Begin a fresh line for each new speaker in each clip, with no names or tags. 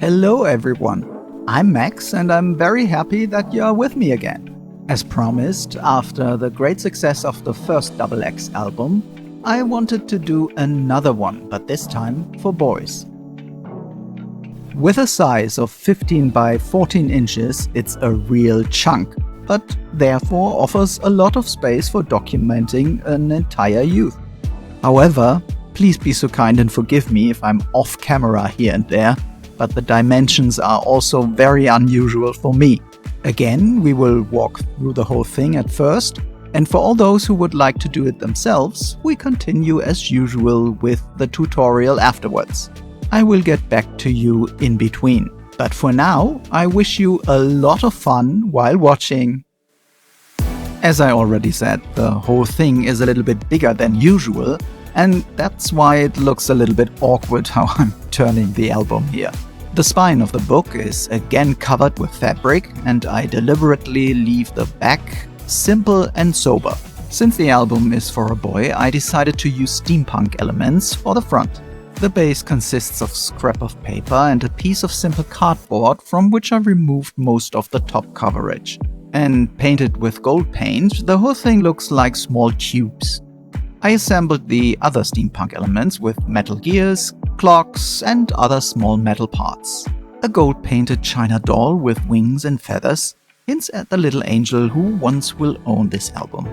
Hello everyone, I'm Max and I'm very happy that you're with me again. As promised, after the great success of the first XX album, I wanted to do another one, but this time for boys. With a size of 15 by 14 inches, it's a real chunk, but therefore offers a lot of space for documenting an entire youth. However, please be so kind and forgive me if I'm off camera here and there, but the dimensions are also very unusual for me. Again, we will walk through the whole thing at first, and for all those who would like to do it themselves, we continue as usual with the tutorial afterwards. I will get back to you in between, but for now, I wish you a lot of fun while watching. As I already said, the whole thing is a little bit bigger than usual, and that's why it looks a little bit awkward how I'm turning the album here. The spine of the book is again covered with fabric, and I deliberately leave the back simple and sober. Since the album is for a boy, I decided to use steampunk elements for the front. The base consists of scrap of paper and a piece of simple cardboard from which I removed most of the top coverage. And painted with gold paint, the whole thing looks like small tubes. I assembled the other steampunk elements with metal gears, clocks, and other small metal parts. A gold-painted china doll with wings and feathers hints at the little angel who once will own this album.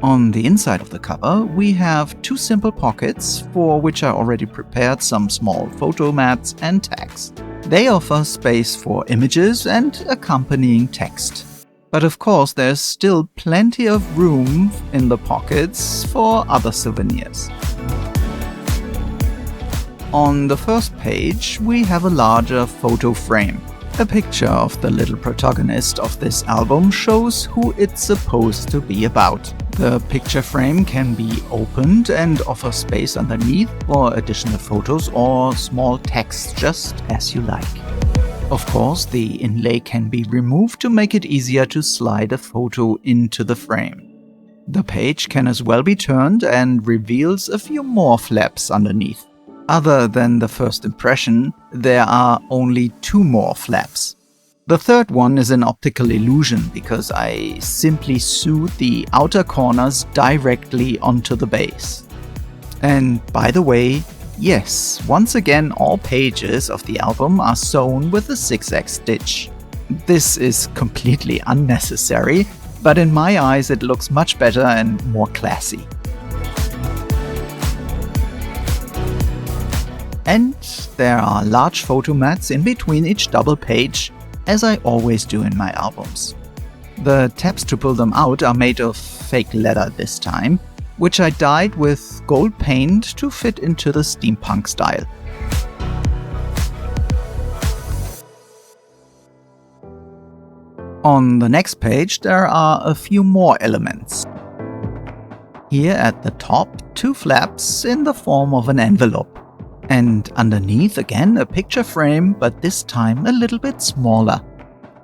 On the inside of the cover, we have two simple pockets, for which I already prepared some small photo mats and tags. They offer space for images and accompanying text. But of course, there's still plenty of room in the pockets for other souvenirs. On the first page, we have a larger photo frame. A picture of the little protagonist of this album shows who it's supposed to be about. The picture frame can be opened and offer space underneath for additional photos or small text, just as you like. Of course, the inlay can be removed to make it easier to slide a photo into the frame. The page can as well be turned and reveals a few more flaps underneath. Other than the first impression, there are only two more flaps. The third one is an optical illusion because I simply sewed the outer corners directly onto the base. And by the way, yes, once again all pages of the album are sewn with a zigzag stitch. This is completely unnecessary, but in my eyes it looks much better and more classy. And there are large photo mats in between each double page, as I always do in my albums. The tabs to pull them out are made of fake leather this time, which I dyed with gold paint to fit into the steampunk style. On the next page there are a few more elements. Here at the top, two flaps in the form of an envelope. And underneath again a picture frame, but this time a little bit smaller.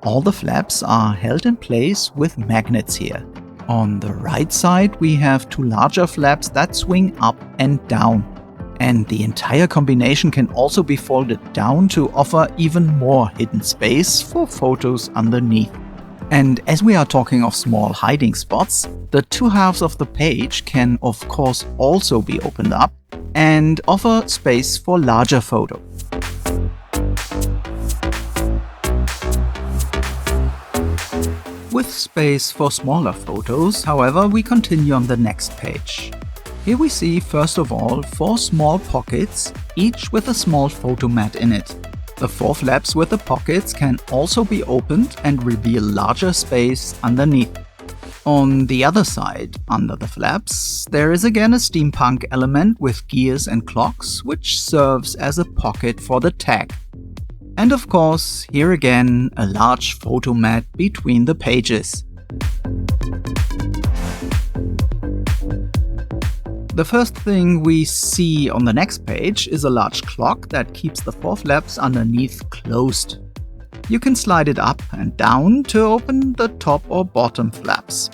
All the flaps are held in place with magnets here. On the right side we have two larger flaps that swing up and down. And the entire combination can also be folded down to offer even more hidden space for photos underneath. And as we are talking of small hiding spots, the two halves of the page can of course also be opened up and offer space for larger photos. With space for smaller photos, however, we continue on the next page. Here we see first of all 4 small pockets, each with a small photo mat in it. The 4 flaps with the pockets can also be opened and reveal larger space underneath. On the other side, under the flaps, there is again a steampunk element with gears and clocks, which serves as a pocket for the tag. And of course, here again, a large photo mat between the pages. The first thing we see on the next page is a large clock that keeps the 4 flaps underneath closed. You can slide it up and down to open the top or bottom flaps.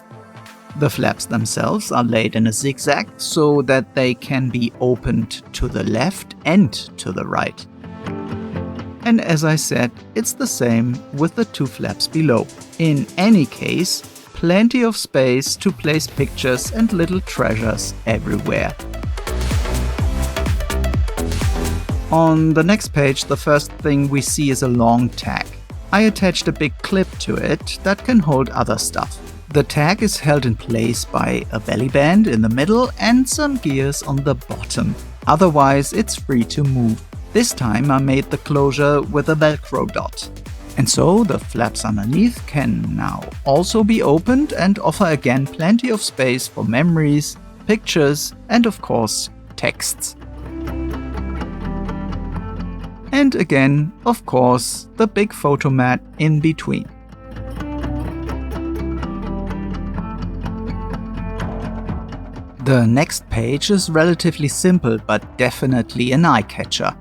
The flaps themselves are laid in a zigzag so that they can be opened to the left and to the right. And as I said, it's the same with the 2 flaps below. In any case, plenty of space to place pictures and little treasures everywhere. On the next page, the first thing we see is a long tag. I attached a big clip to it that can hold other stuff. The tag is held in place by a belly band in the middle and some gears on the bottom. Otherwise, it's free to move. This time I made the closure with a Velcro dot. And so the flaps underneath can now also be opened and offer again plenty of space for memories, pictures, and of course, texts. And again, of course, the big photo mat in between. The next page is relatively simple but definitely an eye-catcher.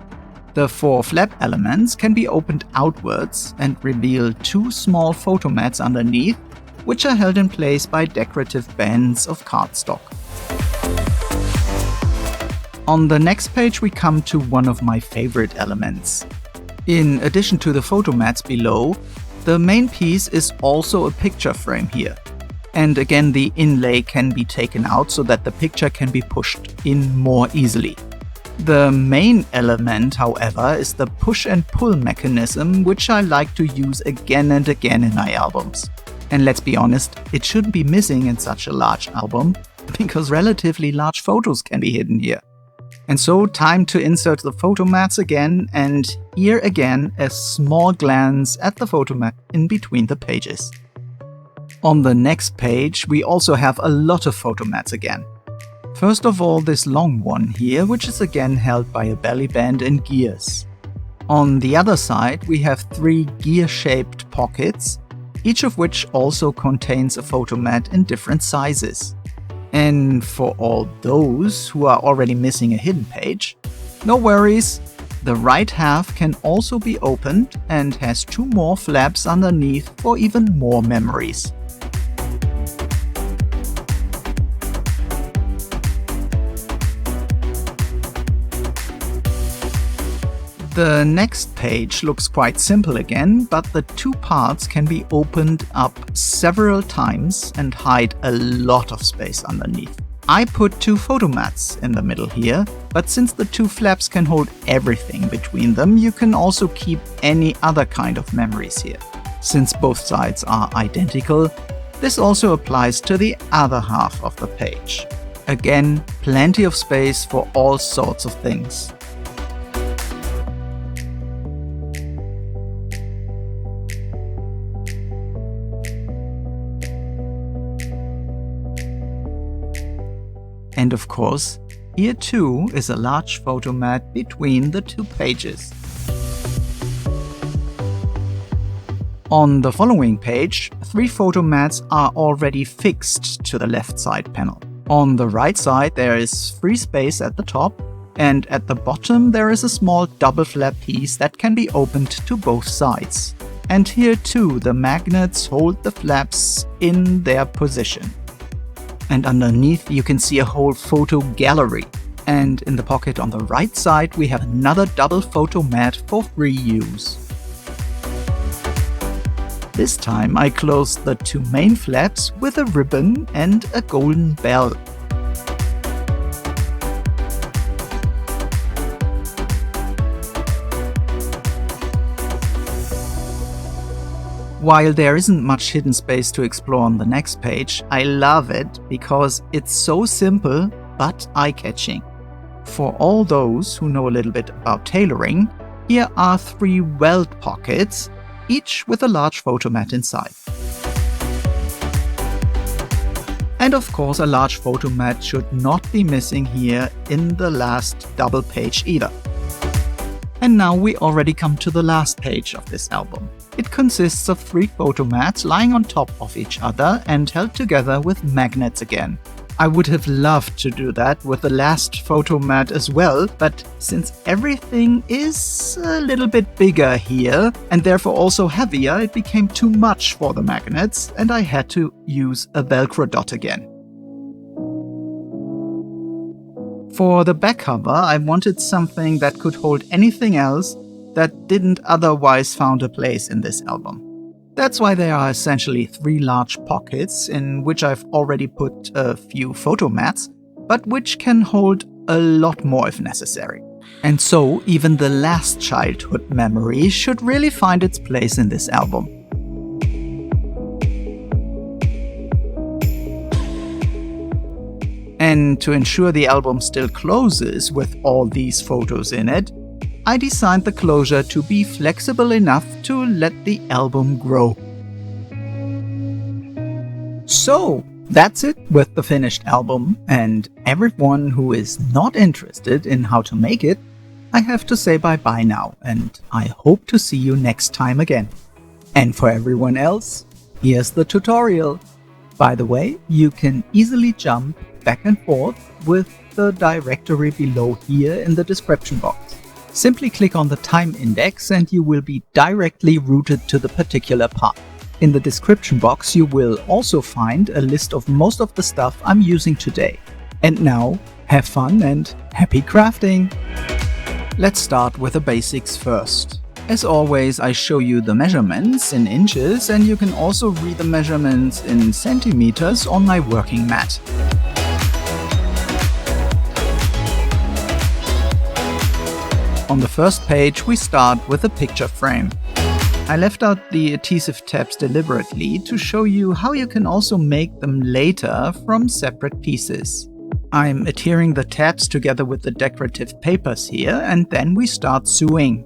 The 4 flap elements can be opened outwards and reveal 2 small photo mats underneath, which are held in place by decorative bands of cardstock. On the next page we come to one of my favorite elements. In addition to the photo mats below, the main piece is also a picture frame here. And again, the inlay can be taken out so that the picture can be pushed in more easily. The main element, however, is the push and pull mechanism, which I like to use again and again in my albums. And let's be honest, it shouldn't be missing in such a large album, because relatively large photos can be hidden here. And so, time to insert the photo mats again, and here again a small glance at the photo mat in between the pages. On the next page we also have a lot of photo mats again. First of all, this long one here, which is again held by a belly band and gears. On the other side we have 3 gear-shaped pockets, each of which also contains a photo mat in different sizes. And for all those who are already missing a hidden page, no worries, the right half can also be opened and has 2 more flaps underneath for even more memories. The next page looks quite simple again, but the 2 parts can be opened up several times and hide a lot of space underneath. I put 2 photo mats in the middle here, but since the 2 flaps can hold everything between them, you can also keep any other kind of memories here. Since both sides are identical, this also applies to the other half of the page. Again, plenty of space for all sorts of things. And of course, here too is a large photo mat between the 2 pages. On the following page, 3 photo mats are already fixed to the left side panel. On the right side there is free space at the top, and at the bottom there is a small double flap piece that can be opened to both sides. And here too the magnets hold the flaps in their position. And underneath you can see a whole photo gallery. And in the pocket on the right side we have another double photo mat for free use. This time I closed the 2 main flaps with a ribbon and a golden bell. While there isn't much hidden space to explore on the next page, I love it because it's so simple but eye-catching. For all those who know a little bit about tailoring, here are 3 welt pockets, each with a large photo mat inside. And of course a large photo mat should not be missing here in the last double page either. And now we already come to the last page of this album. It consists of 3 photo mats lying on top of each other and held together with magnets again. I would have loved to do that with the last photo mat as well, but since everything is a little bit bigger here and therefore also heavier, it became too much for the magnets and I had to use a Velcro dot again. For the back cover, I wanted something that could hold anything else that didn't otherwise found a place in this album. That's why there are essentially 3 large pockets in which I've already put a few photo mats, but which can hold a lot more if necessary. And so even the last childhood memory should really find its place in this album. And to ensure the album still closes with all these photos in it, I designed the closure to be flexible enough to let the album grow. So, that's it with the finished album, and everyone who is not interested in how to make it, I have to say bye-bye now, and I hope to see you next time again. And for everyone else, here's the tutorial. By the way, you can easily jump back and forth with the directory below here in the description box. Simply click on the time index and you will be directly routed to the particular part. In the description box you will also find a list of most of the stuff I'm using today. And now, have fun and happy crafting! Let's start with the basics first. As always, I show you the measurements in inches, and you can also read the measurements in centimeters on my working mat. On the first page we start with a picture frame. I left out the adhesive tabs deliberately to show you how you can also make them later from separate pieces. I'm adhering the tabs together with the decorative papers here, and then we start sewing.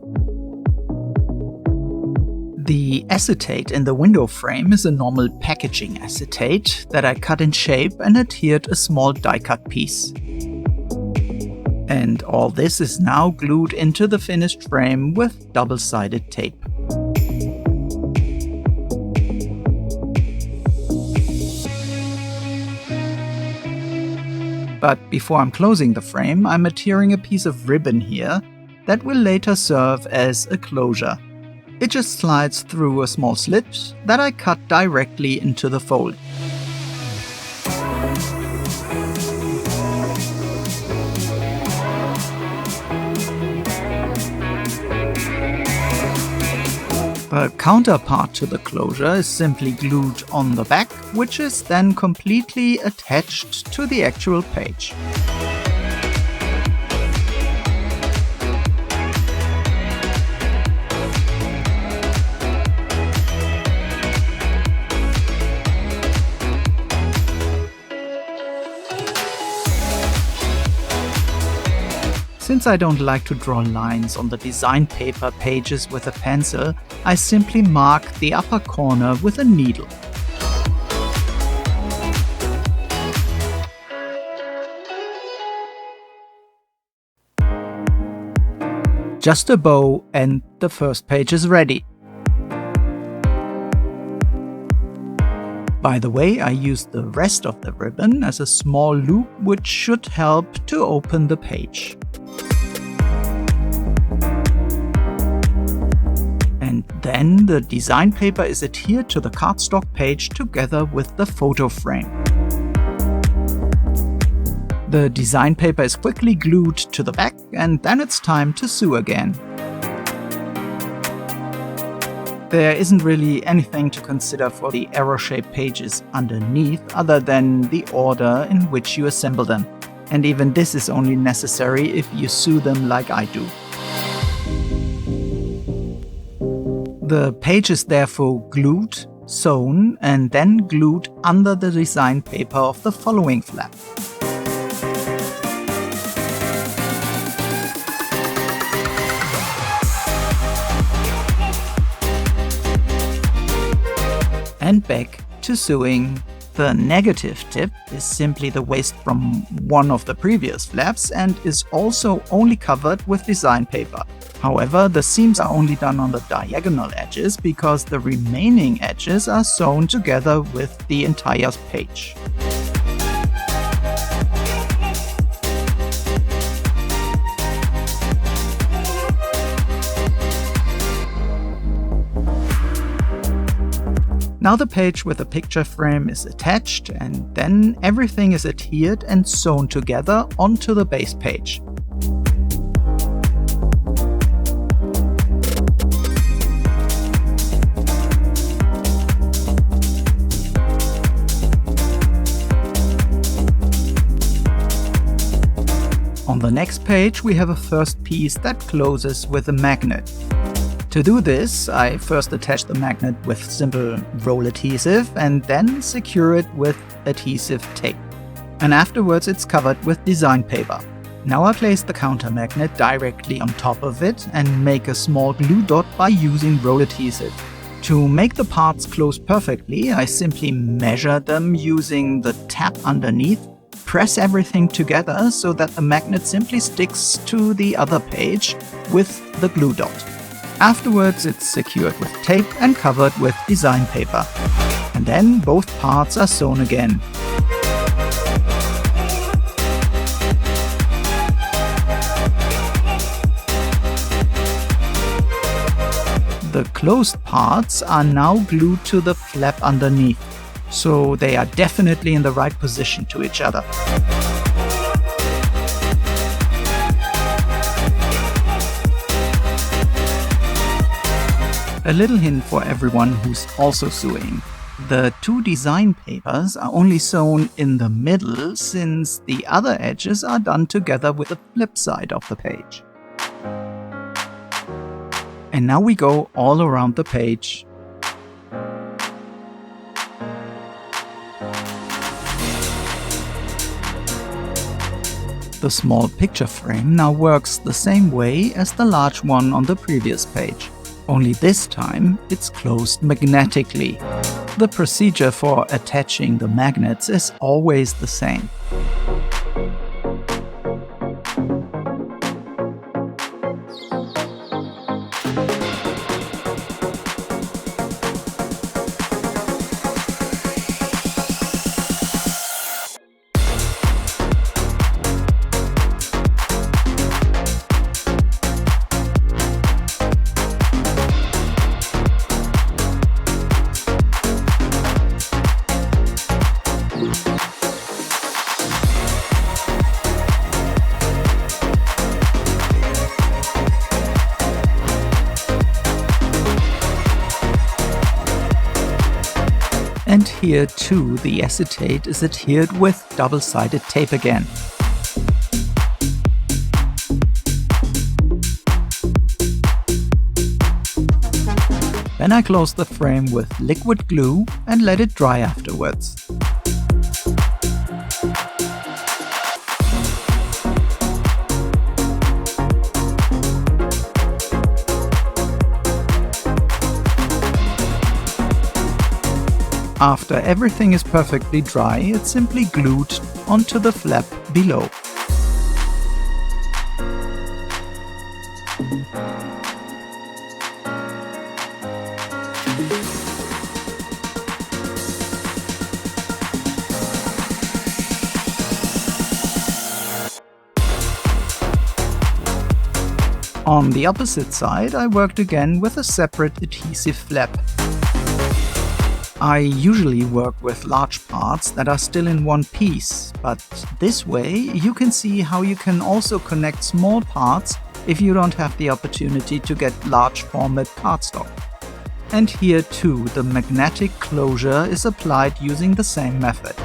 The acetate in the window frame is a normal packaging acetate that I cut in shape and adhered a small die-cut piece. And all this is now glued into the finished frame with double-sided tape. But before I'm closing the frame, I'm adhering a piece of ribbon here that will later serve as a closure. It just slides through a small slit that I cut directly into the fold. The counterpart to the closure is simply glued on the back, which is then completely attached to the actual page. Since I don't like to draw lines on the design paper pages with a pencil, I simply mark the upper corner with a needle. Just a bow and the first page is ready. By the way, I used the rest of the ribbon as a small loop which should help to open the page. And then the design paper is adhered to the cardstock page together with the photo frame. The design paper is quickly glued to the back, and then it's time to sew again. There isn't really anything to consider for the arrow-shaped pages underneath other than the order in which you assemble them. And even this is only necessary if you sew them like I do. The page is therefore glued, sewn, and then glued under the design paper of the following flap. And back to sewing. The negative tip is simply the waste from one of the previous flaps and is also only covered with design paper. However, the seams are only done on the diagonal edges because the remaining edges are sewn together with the entire page. Now the page with the picture frame is attached, and then everything is adhered and sewn together onto the base page. the next page we have a first piece that closes with a magnet. To do this, I first attach the magnet with simple roll adhesive and then secure it with adhesive tape. And afterwards it's covered with design paper. Now I place the counter magnet directly on top of it and make a small glue dot by using roll adhesive. To make the parts close perfectly, I simply measure them using the tab underneath, press everything together so that the magnet simply sticks to the other page with the glue dot. Afterwards it's secured with tape and covered with design paper. And then both parts are sewn again. The closed parts are now glued to the flap underneath, so they are definitely in the right position to each other. A little hint for everyone who's also sewing. The two design papers are only sewn in the middle since the other edges are done together with the flip side of the page. And now we go all around the page. The small picture frame now works the same way as the large one on the previous page. Only this time it's closed magnetically. The procedure for attaching the magnets is always the same. And here too the acetate is adhered with double-sided tape again. Then I close the frame with liquid glue and let it dry afterwards. After everything is perfectly dry, it's simply glued onto the flap below. On the opposite side, I worked again with a separate adhesive flap. I usually work with large parts that are still in one piece, but this way you can see how you can also connect small parts if you don't have the opportunity to get large format cardstock. And here too, the magnetic closure is applied using the same method.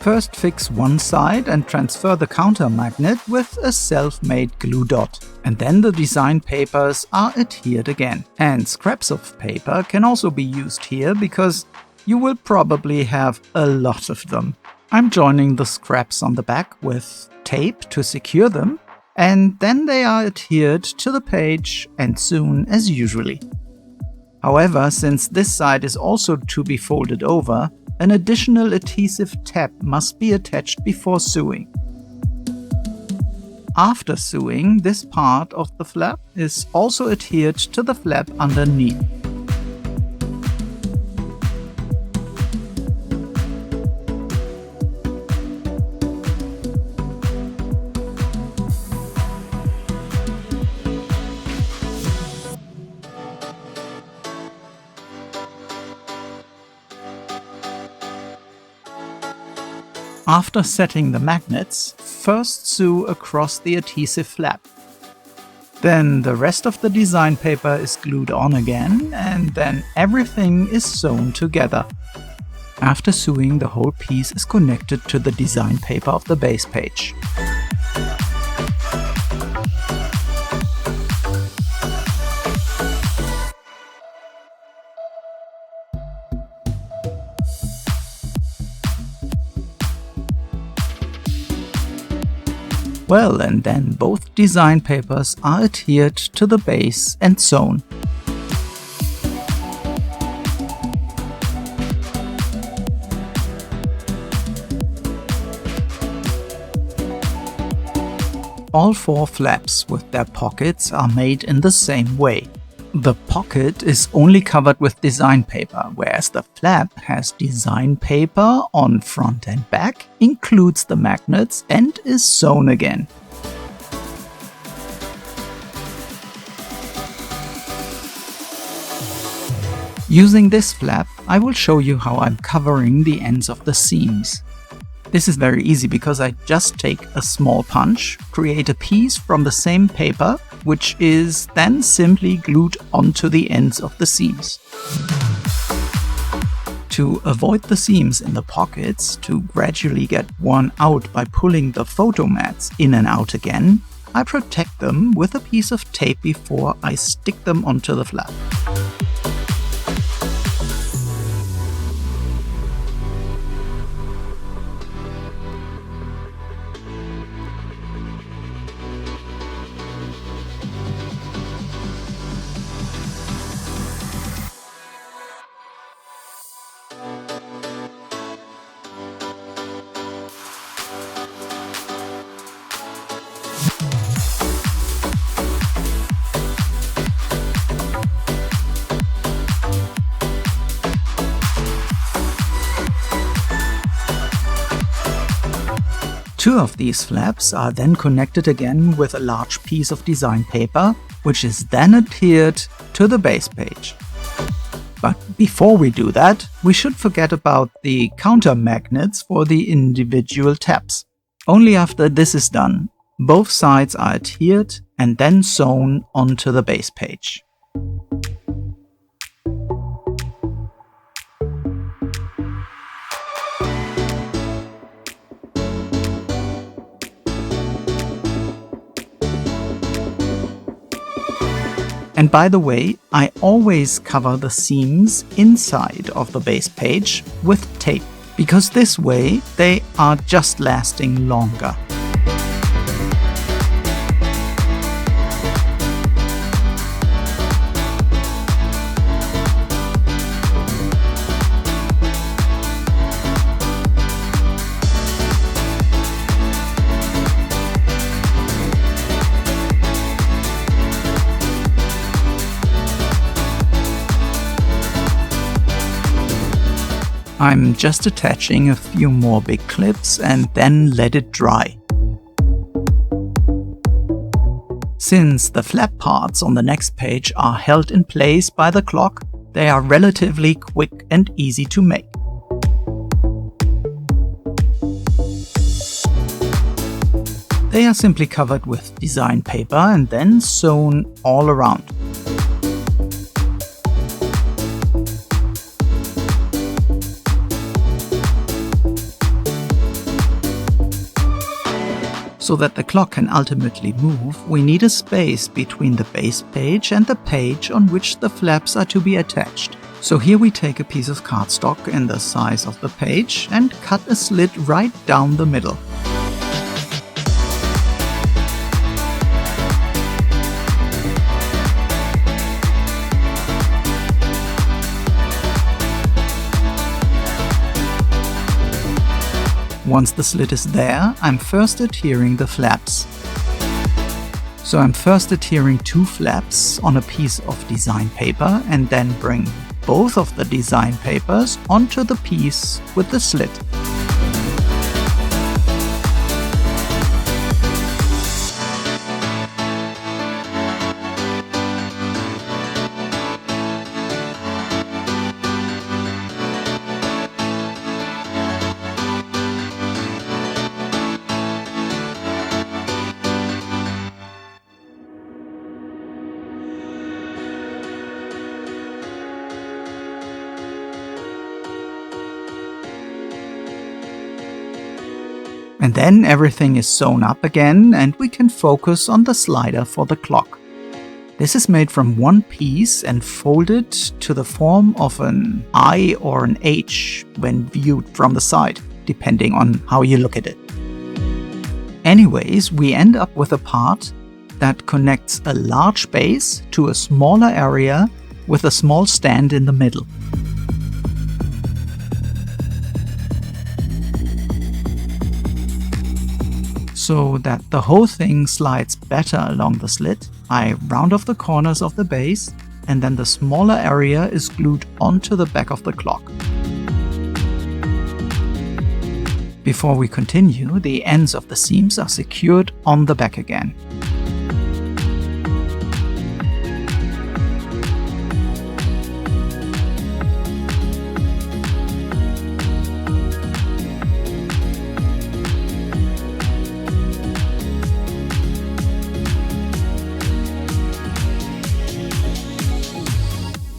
First fix one side and transfer the counter magnet with a self-made glue dot. And then the design papers are adhered again. And scraps of paper can also be used here because you will probably have a lot of them. I'm joining the scraps on the back with tape to secure them, and then they are adhered to the page and sewn as usually. However, since this side is also to be folded over, an additional adhesive tab must be attached before sewing. After sewing, this part of the flap is also adhered to the flap underneath. After setting the magnets, first sew across the adhesive flap. Then the rest of the design paper is glued on again, and then everything is sewn together. After sewing, the whole piece is connected to the design paper of the base page. Well, and then both design papers are adhered to the base and sewn. All 4 flaps with their pockets are made in the same way. The pocket is only covered with design paper, whereas the flap has design paper on front and back, includes the magnets, and is sewn again. Using this flap, I will show you how I'm covering the ends of the seams. This is very easy because I just take a small punch, create a piece from the same paper, which is then simply glued onto the ends of the seams. To avoid the seams in the pockets to gradually get worn out by pulling the photo mats in and out again, I protect them with a piece of tape before I stick them onto the flap. Two of these flaps are then connected again with a large piece of design paper, which is then adhered to the base page. But before we do that, we should forget about the counter magnets for the individual tabs. Only after this is done, both sides are adhered and then sewn onto the base page. And by the way, I always cover the seams inside of the base page with tape, because this way they are just lasting longer. I'm just attaching a few more big clips and then let it dry. Since the flap parts on the next page are held in place by the clock, they are relatively quick and easy to make. They are simply covered with design paper and then sewn all around. So that the clock can ultimately move, we need a space between the base page and the page on which the flaps are to be attached. So here we take a piece of cardstock in the size of the page and cut a slit right down the middle. Once the slit is there, I'm first adhering the flaps. So I'm first adhering 2 flaps on a piece of design paper and then bring both of the design papers onto the piece with the slit. And then everything is sewn up again and we can focus on the slider for the clock. This is made from one piece and folded to the form of an I or an H when viewed from the side, depending on how you look at it. Anyways, we end up with a part that connects a large base to a smaller area with a small stand in the middle. So that the whole thing slides better along the slit, I round off the corners of the base, and then the smaller area is glued onto the back of the clock. Before we continue, the ends of the seams are secured on the back again.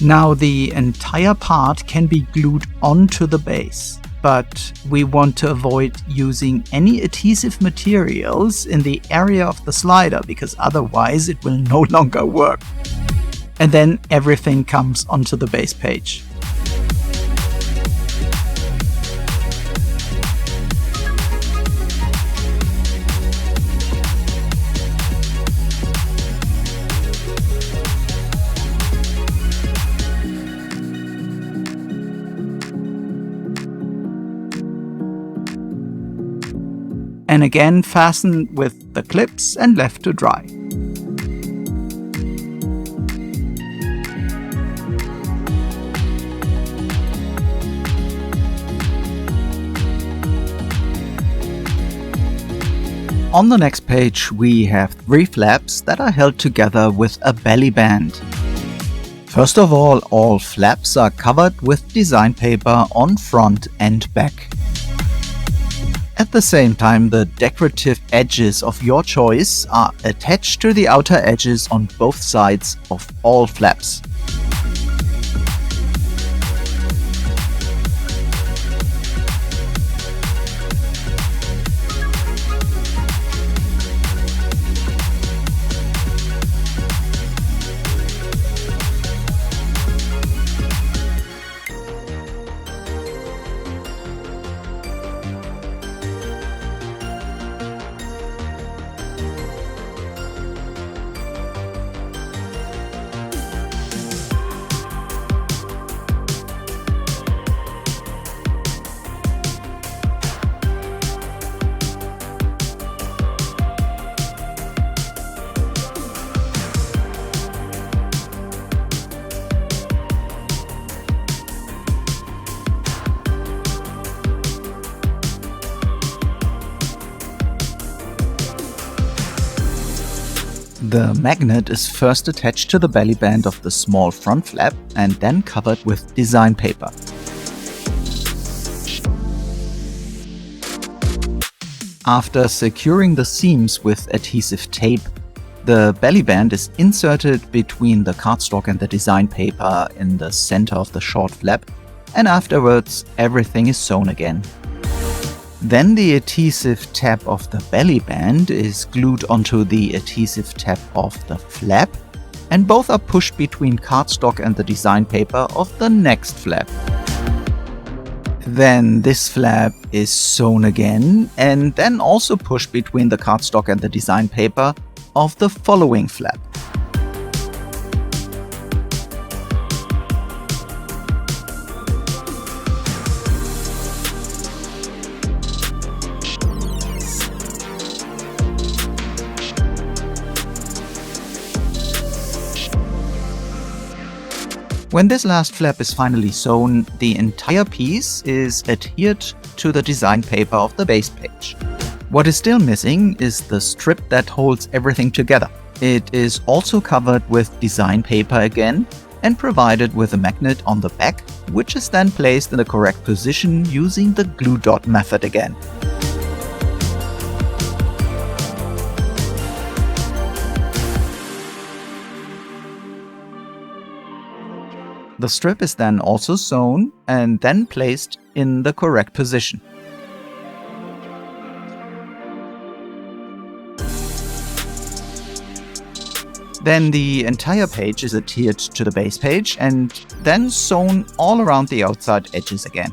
Now the entire part can be glued onto the base, but we want to avoid using any adhesive materials in the area of the slider because otherwise it will no longer work. And then everything comes onto the base page. And again fasten with the clips and left to dry. On the next page we have 3 flaps that are held together with a belly band. First of all flaps are covered with design paper on front and back. At the same time, the decorative edges of your choice are attached to the outer edges on both sides of all flaps. The magnet is first attached to the belly band of the small front flap and then covered with design paper. After securing the seams with adhesive tape, the belly band is inserted between the cardstock and the design paper in the center of the short flap, and afterwards everything is sewn again. Then the adhesive tab of the belly band is glued onto the adhesive tab of the flap, and both are pushed between cardstock and the design paper of the next flap. Then this flap is sewn again, and then also pushed between the cardstock and the design paper of the following flap. When this last flap is finally sewn, the entire piece is adhered to the design paper of the base page. What is still missing is the strip that holds everything together. It is also covered with design paper again and provided with a magnet on the back, which is then placed in the correct position using the glue dot method again. The strip is then also sewn and then placed in the correct position. Then the entire page is adhered to the base page and then sewn all around the outside edges again.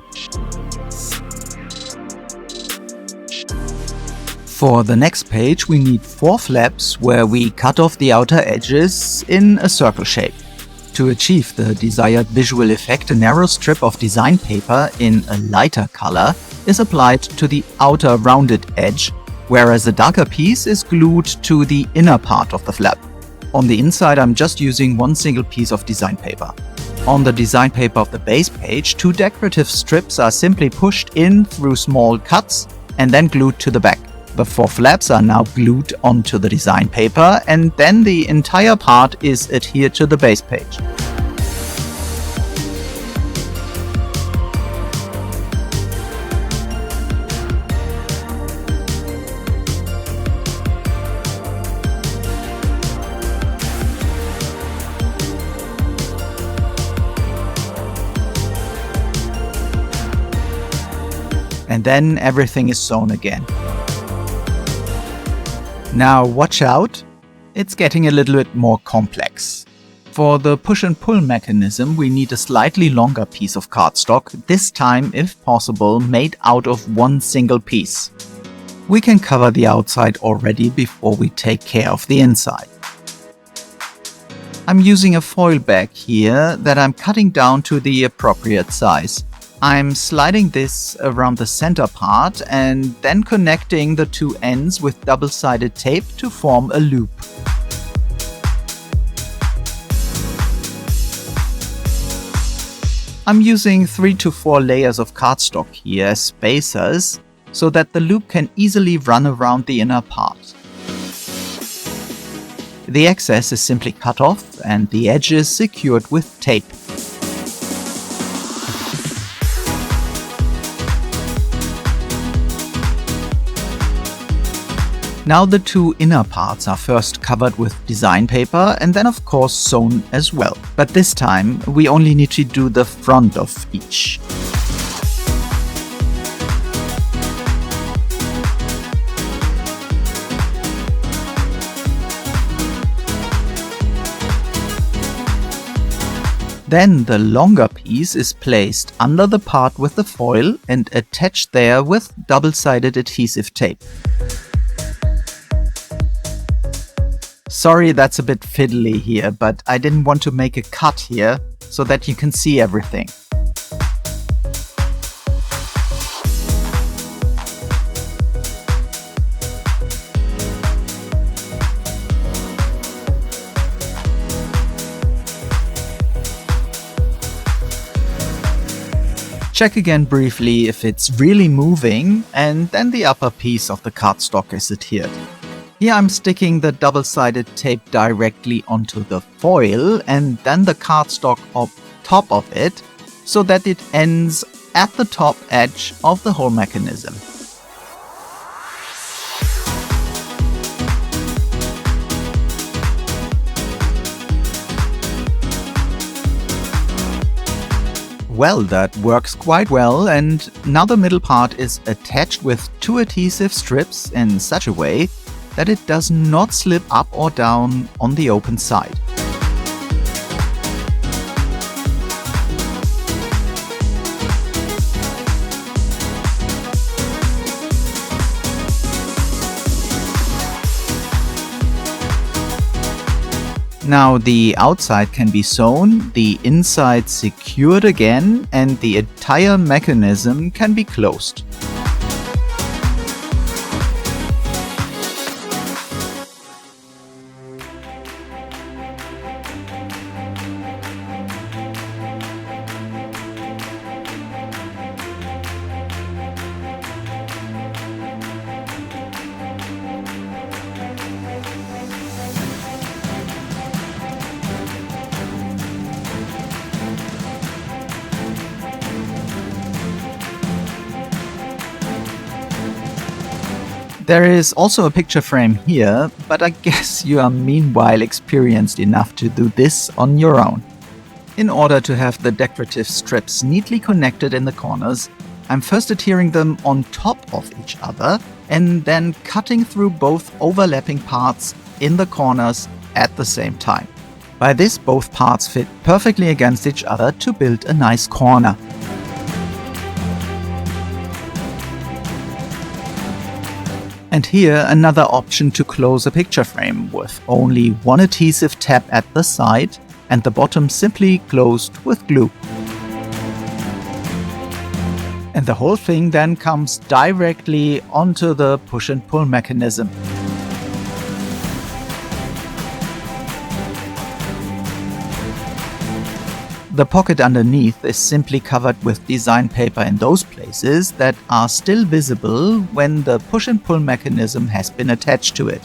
For the next page, we need 4 flaps where we cut off the outer edges in a circle shape. To achieve the desired visual effect, a narrow strip of design paper in a lighter color is applied to the outer rounded edge, whereas a darker piece is glued to the inner part of the flap. On the inside, I'm just using one single piece of design paper. On the design paper of the base page, 2 decorative strips are simply pushed in through small cuts and then glued to the back. The 4 flaps are now glued onto the design paper, and then the entire part is adhered to the base page. And then everything is sewn again. Now watch out, it's getting a little bit more complex. For the push and pull mechanism, we need a slightly longer piece of cardstock, this time, if possible, made out of one single piece. We can cover the outside already before we take care of the inside. I'm using a foil bag here that I'm cutting down to the appropriate size. I'm sliding this around the center part and then connecting the 2 ends with double-sided tape to form a loop. I'm using 3 to 4 layers of cardstock here as spacers so that the loop can easily run around the inner part. The excess is simply cut off and the edges secured with tape. Now the 2 inner parts are first covered with design paper and then of course sewn as well. But this time we only need to do the front of each. Then the longer piece is placed under the part with the foil and attached there with double-sided adhesive tape. Sorry, that's a bit fiddly here, but I didn't want to make a cut here so that you can see everything. Check again briefly if it's really moving, and then the upper piece of the cardstock is adhered. Here I'm sticking the double-sided tape directly onto the foil and then the cardstock on top of it so that it ends at the top edge of the whole mechanism. Well, that works quite well, and now the middle part is attached with 2 adhesive strips in such a way that it does not slip up or down on the open side. Now the outside can be sewn, the inside secured again, and the entire mechanism can be closed. There is also a picture frame here, but I guess you are meanwhile experienced enough to do this on your own. In order to have the decorative strips neatly connected in the corners, I'm first adhering them on top of each other and then cutting through both overlapping parts in the corners at the same time. By this, both parts fit perfectly against each other to build a nice corner. And here another option to close a picture frame with only one adhesive tab at the side and the bottom simply closed with glue. And the whole thing then comes directly onto the push and pull mechanism. The pocket underneath is simply covered with design paper in those places that are still visible when the push and pull mechanism has been attached to it.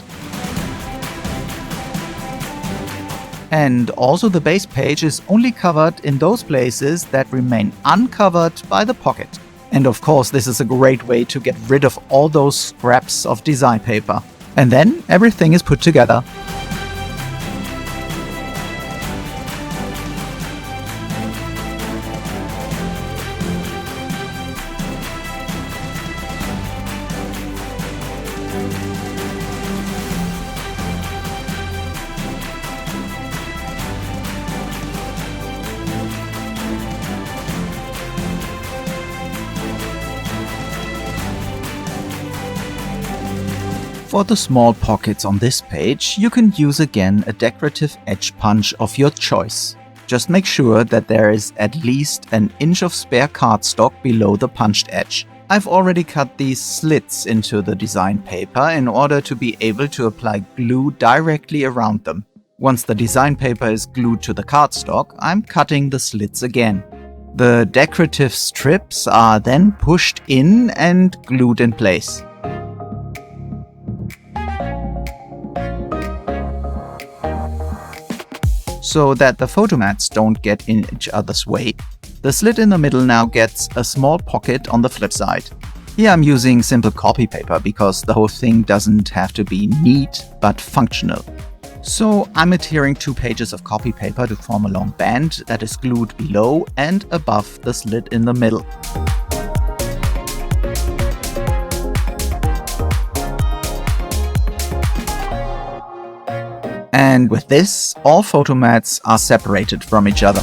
And also the base page is only covered in those places that remain uncovered by the pocket. And of course, this is a great way to get rid of all those scraps of design paper. And then everything is put together. For the small pockets on this page, you can use again a decorative edge punch of your choice. Just make sure that there is at least an inch of spare cardstock below the punched edge. I've already cut these slits into the design paper in order to be able to apply glue directly around them. Once the design paper is glued to the cardstock, I'm cutting the slits again. The decorative strips are then pushed in and glued in place. So that the photomats don't get in each other's way. The slit in the middle now gets a small pocket on the flip side. Here I'm using simple copy paper because the whole thing doesn't have to be neat but functional. So I'm adhering 2 pages of copy paper to form a long band that is glued below and above the slit in the middle. And with this, all photomats are separated from each other.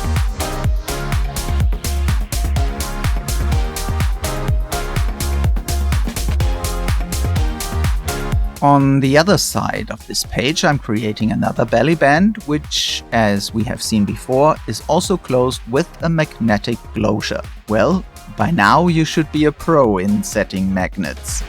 On the other side of this page, I'm creating another belly band, which, as we have seen before, is also closed with a magnetic closure. Well, by now you should be a pro in setting magnets.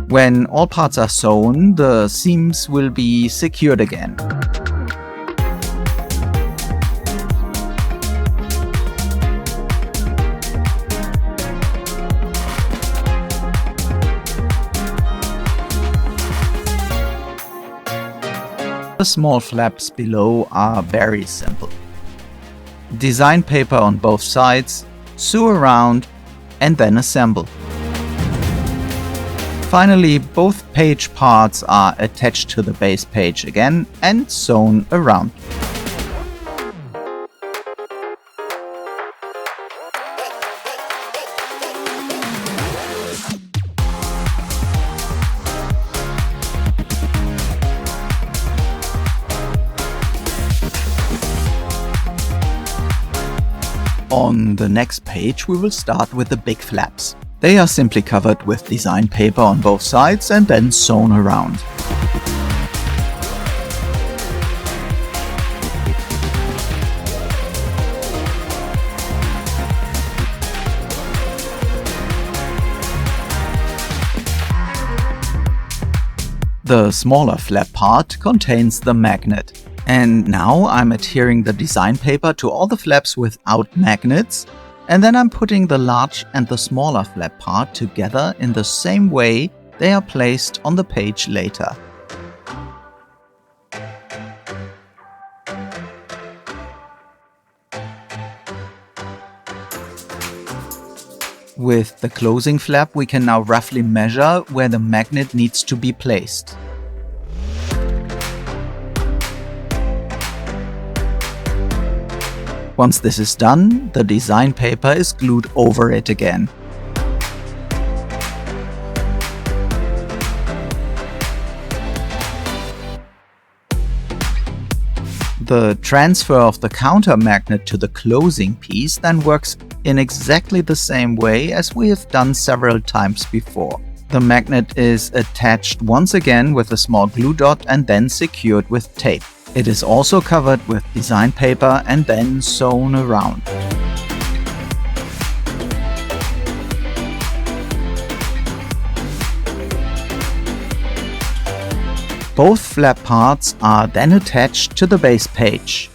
When all parts are sewn, the seams will be secured again. The small flaps below are very simple. Design paper on both sides, sew around, and then assemble. Finally, both page parts are attached to the base page again and sewn around. On the next page, we will start with the big flaps. They are simply covered with design paper on both sides and then sewn around. The smaller flap part contains the magnet. And now I'm adhering the design paper to all the flaps without magnets, and then I'm putting the large and the smaller flap part together in the same way they are placed on the page later. With the closing flap, we can now roughly measure where the magnet needs to be placed. Once this is done, the design paper is glued over it again. The transfer of the counter magnet to the closing piece then works in exactly the same way as we have done several times before. The magnet is attached once again with a small glue dot and then secured with tape. It is also covered with design paper and then sewn around. Both flap parts are then attached to the base page.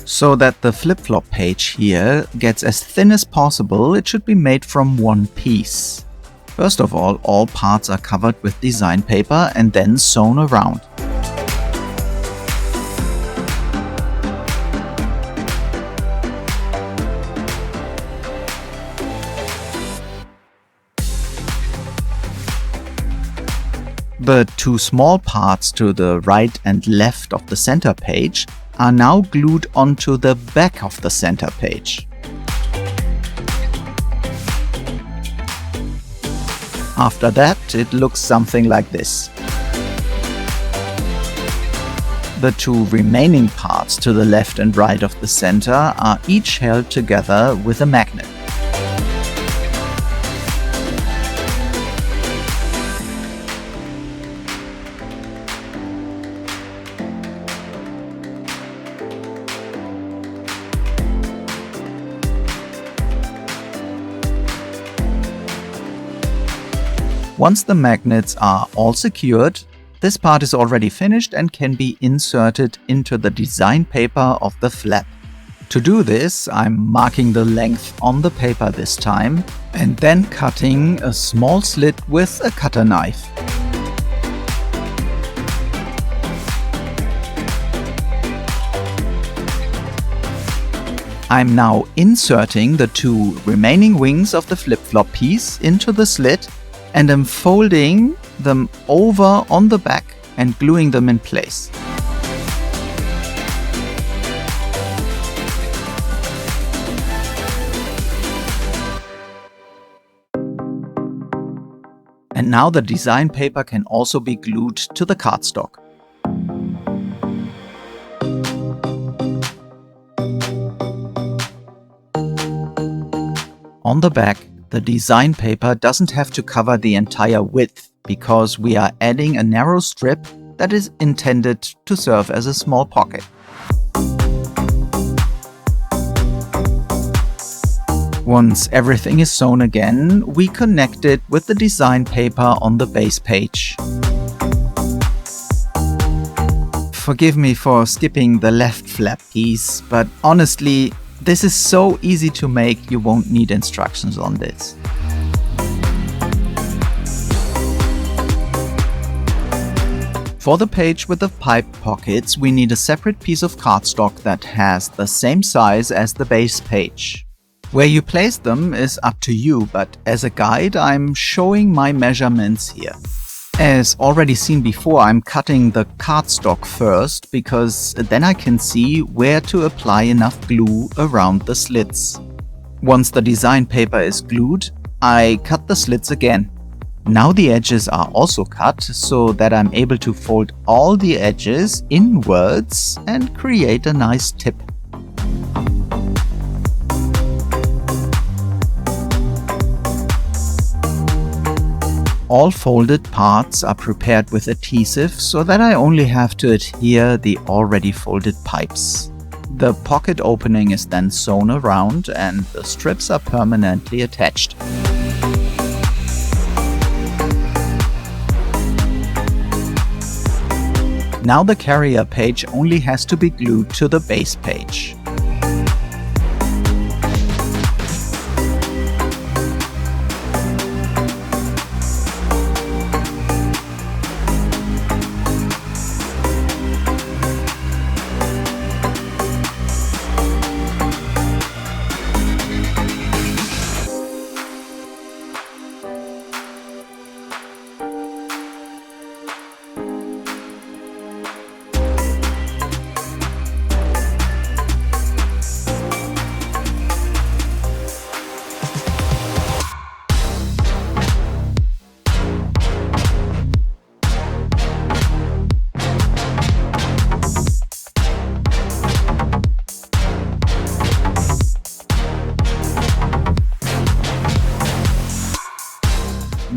So that the flip-flop page here gets as thin as possible, it should be made from one piece. First of all parts are covered with design paper and then sewn around. The two small parts to the right and left of the center page are now glued onto the back of the center page. After that, it looks something like this. The two remaining parts to the left and right of the center are each held together with a magnet. Once the magnets are all secured, this part is already finished and can be inserted into the design paper of the flap. To do this, I'm marking the length on the paper this time and then cutting a small slit with a cutter knife. I'm now inserting the two remaining wings of the flip-flop piece into the slit and I'm folding them over on the back and gluing them in place. And now the design paper can also be glued to the cardstock. On the back, the design paper doesn't have to cover the entire width because we are adding a narrow strip that is intended to serve as a small pocket. Once everything is sewn again, we connect it with the design paper on the base page. Forgive me for skipping the left flap piece, but honestly, this is so easy to make, you won't need instructions on this. For the page with the pipe pockets, we need a separate piece of cardstock that has the same size as the base page. Where you place them is up to you, but as a guide, I'm showing my measurements here. As already seen before, I'm cutting the cardstock first because then I can see where to apply enough glue around the slits. Once the design paper is glued, I cut the slits again. Now the edges are also cut so that I'm able to fold all the edges inwards and create a nice tip. All folded parts are prepared with adhesive so that I only have to adhere the already folded pipes. The pocket opening is then sewn around and the strips are permanently attached. Now the carrier page only has to be glued to the base page.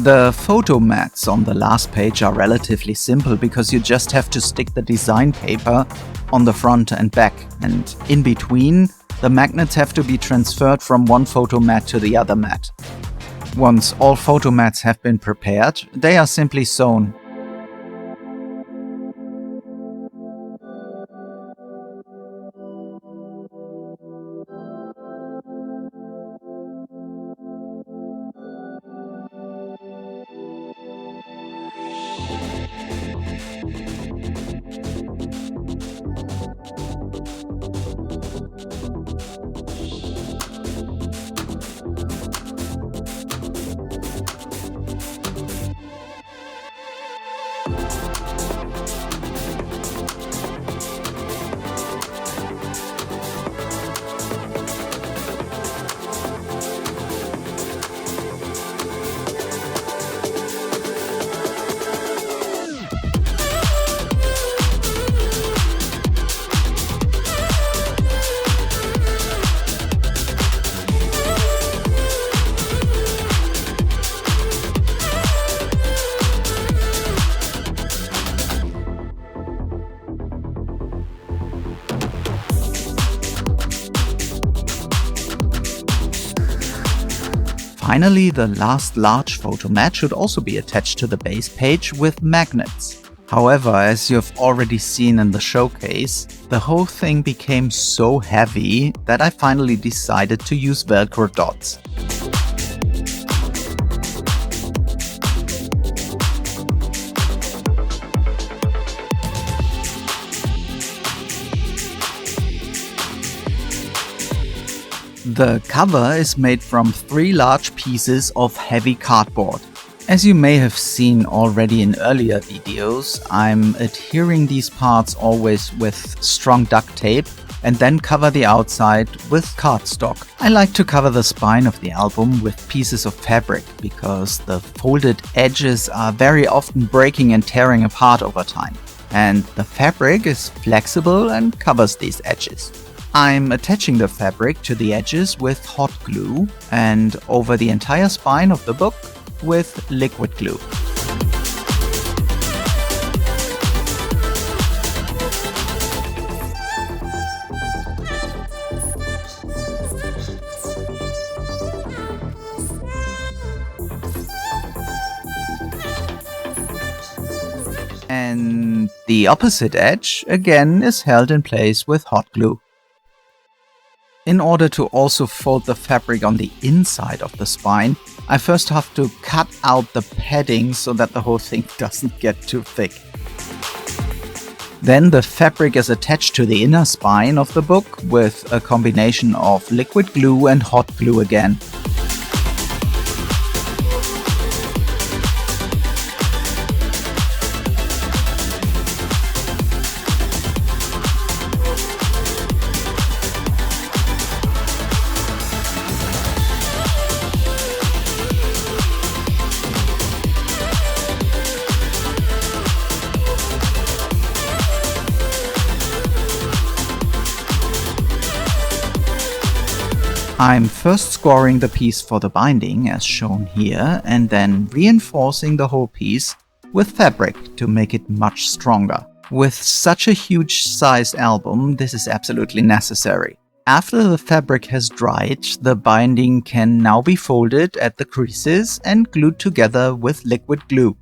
The photo mats on the last page are relatively simple because you just have to stick the design paper on the front and back, and in between, the magnets have to be transferred from one photo mat to the other mat. Once all photo mats have been prepared, they are simply sewn. Finally, the last large photo mat should also be attached to the base page with magnets. However, as you've already seen in the showcase, the whole thing became so heavy that I finally decided to use Velcro dots. The cover is made from 3 large pieces of heavy cardboard. As you may have seen already in earlier videos, I'm adhering these parts always with strong duct tape and then cover the outside with cardstock. I like to cover the spine of the album with pieces of fabric because the folded edges are very often breaking and tearing apart over time, and the fabric is flexible and covers these edges. I'm attaching the fabric to the edges with hot glue and over the entire spine of the book with liquid glue. And the opposite edge again is held in place with hot glue. In order to also fold the fabric on the inside of the spine, I first have to cut out the padding so that the whole thing doesn't get too thick. Then the fabric is attached to the inner spine of the book with a combination of liquid glue and hot glue again. I'm first scoring the piece for the binding as shown here and then reinforcing the whole piece with fabric to make it much stronger. With such a huge sized album, this is absolutely necessary. After the fabric has dried, the binding can now be folded at the creases and glued together with liquid glue.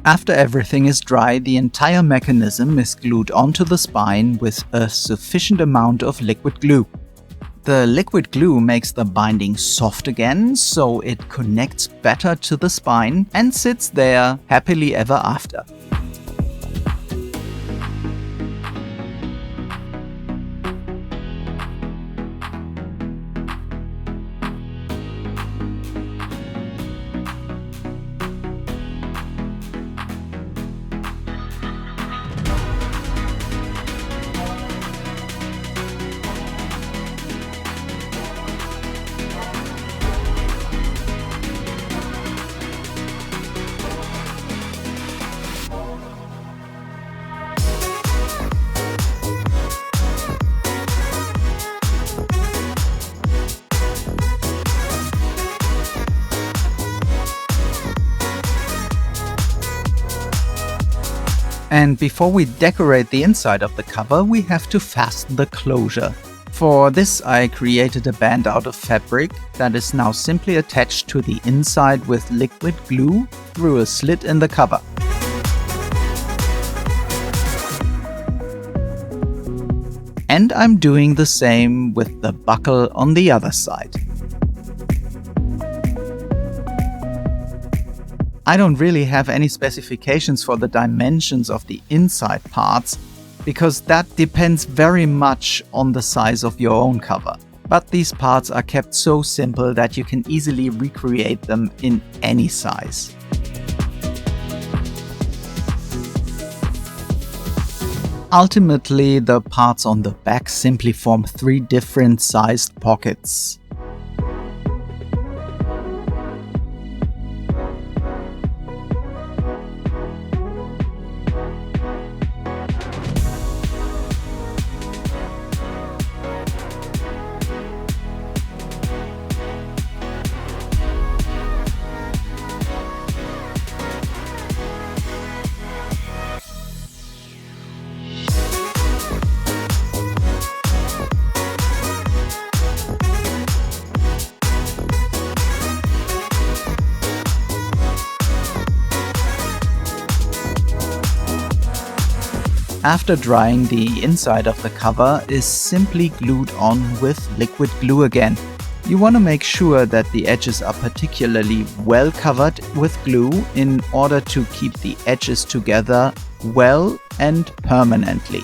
After everything is dry, the entire mechanism is glued onto the spine with a sufficient amount of liquid glue. The liquid glue makes the binding soft again, so it connects better to the spine and sits there happily ever after. And before we decorate the inside of the cover, we have to fasten the closure. For this, I created a band out of fabric that is now simply attached to the inside with liquid glue through a slit in the cover. And I'm doing the same with the buckle on the other side. I don't really have any specifications for the dimensions of the inside parts, because that depends very much on the size of your own cover. But these parts are kept so simple that you can easily recreate them in any size. Ultimately, the parts on the back simply form 3 different sized pockets. After drying, the inside of the cover is simply glued on with liquid glue again. You want to make sure that the edges are particularly well covered with glue in order to keep the edges together well and permanently.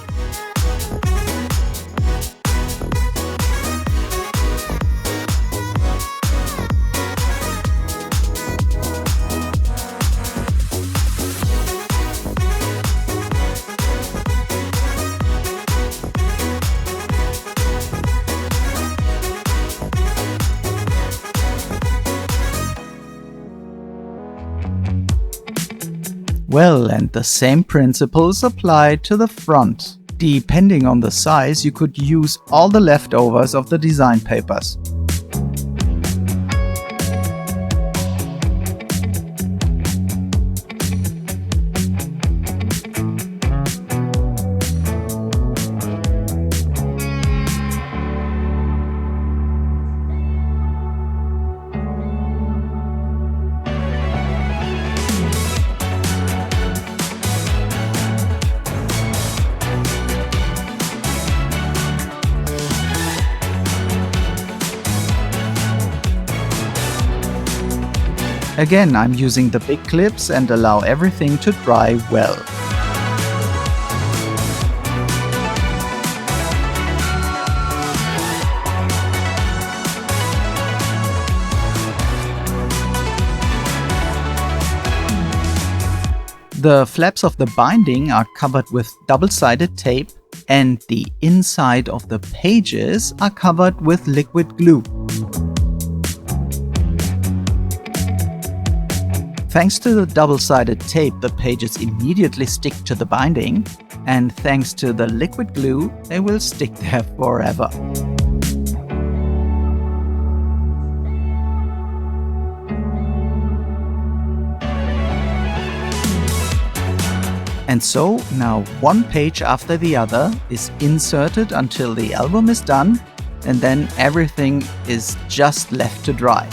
Well, and the same principles apply to the front. Depending on the size, you could use all the leftovers of the design papers. Again, I'm using the big clips and allow everything to dry well. The flaps of the binding are covered with double-sided tape, and the inside of the pages are covered with liquid glue. Thanks to the double-sided tape, the pages immediately stick to the binding, and thanks to the liquid glue, they will stick there forever. And so, now one page after the other is inserted until the album is done, and then everything is just left to dry.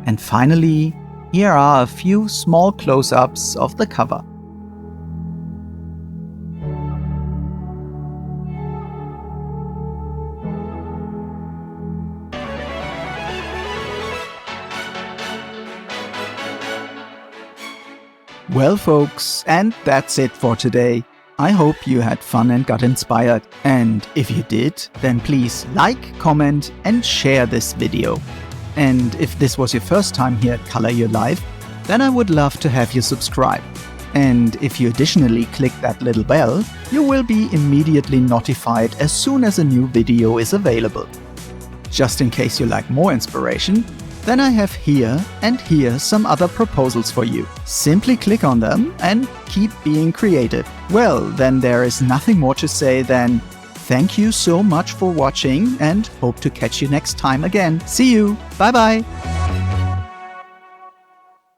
And finally, here are a few small close-ups of the cover. Well folks, and that's it for today. I hope you had fun and got inspired. And if you did, then please like, comment and share this video. And if this was your first time here at Color Your Life, then I would love to have you subscribe. And if you additionally click that little bell, you will be immediately notified as soon as a new video is available. Just in case you like more inspiration, then I have here and here some other proposals for you. Simply click on them and keep being creative. Well, then there is nothing more to say than thank you so much for watching and hope to catch you next time again. See you. Bye bye.